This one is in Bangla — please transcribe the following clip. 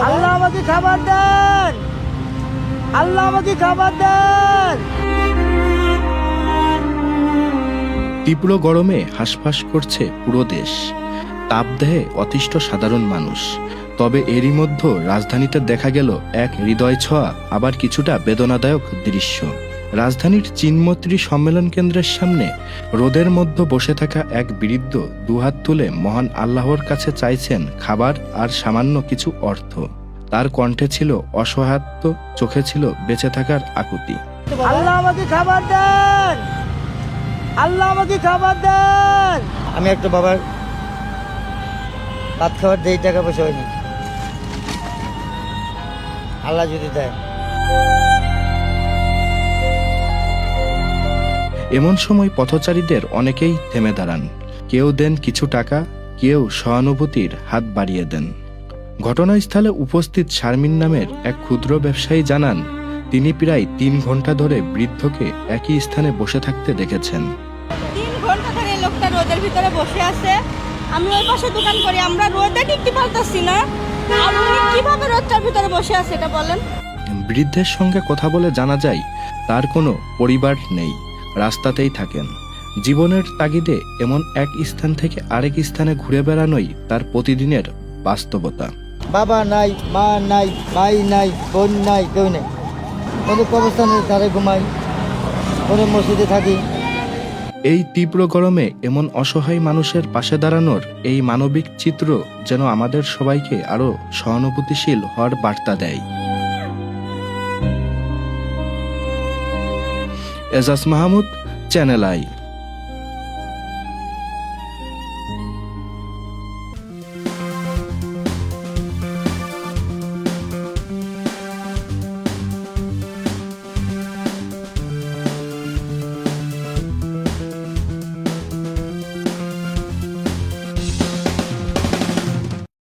আল্লাহ আমাকে খাবার দেন, আল্লাহ আমাকে খাবার দেন। তীব্র গরমে হাঁসফাঁস করছে পুরো দেশ। তাপদেহে অতিষ্ঠ সাধারণ মানুষ। তবে এরই মধ্যে রাজধানীতে দেখা গেল এক হৃদয় ছোঁয়া আবার কিছুটা বেদনাদায়ক দৃশ্য। রাজধানীর চিনমৈত্রী সম্মেলন কেন্দ্রের সামনে রোদের মধ্যে বসে থাকা এক বৃদ্ধ দুহাত তুলে মহান আল্লাহর কাছে চাইছেন খাবার আর সামান্য কিছু অর্থ। তার কণ্ঠে ছিল অসহায়ত্ব, চোখে ছিল বেঁচে থাকার আকুতি। আল্লাহ আমাকে খাবার দেন, আল্লাহ আমাকে খাবার দেন। আমি একটা বাবার ভাত খাবার দেই, টাকা পয়সা হয়নি, আল্লাহ যদি দেয়। এমন সময় পথচারীদের অনেকেই থেমে দাঁড়ান। কেউ দেন কিছু টাকা, কেউ সহানুভূতির হাত বাড়িয়ে দেন। ঘটনাস্থলে উপস্থিত শারমিন নামের এক ক্ষুদ্র ব্যবসায়ী জানান, তিনি প্রায় 3 ঘন্টা ধরে বৃদ্ধকে একই স্থানে বসে থাকতে দেখেছেন। 3 ঘন্টা ধরে লোকটা রোদের ভিতরে বসে আছে। আমি ওই পাশে দোকান করি, আমরা রোদে টিকতে পারতাছি না। আর উনি কিভাবে রোদটার ভিতরে বসে আছে এটা বলেন। বৃদ্ধের সঙ্গে কথা বলে জানা যায় তার কোনো পরিবার নেই, রাস্তাতেই থাকেন। জীবনের তাগিদে এমন এক স্থান থেকে আরেক স্থানে ঘুরে বেড়ানোই তার প্রতিদিনের বাস্তবতা। বাবা নাই, মা নাই, ভাই নাই, বোন নাই, কেউ নেই। কোনো কবরস্থানে ধারে ঘুমাই, কোনো মসজিদে থাকি। এই তীব্র গরমে এমন অসহায় মানুষের পাশে দাঁড়ানোর এই মানবিক চিত্র যেন আমাদের সবাইকে আরো সহানুভূতিশীল হওয়ার বার্তা দেয়। Ejaz Mahmud, channel I.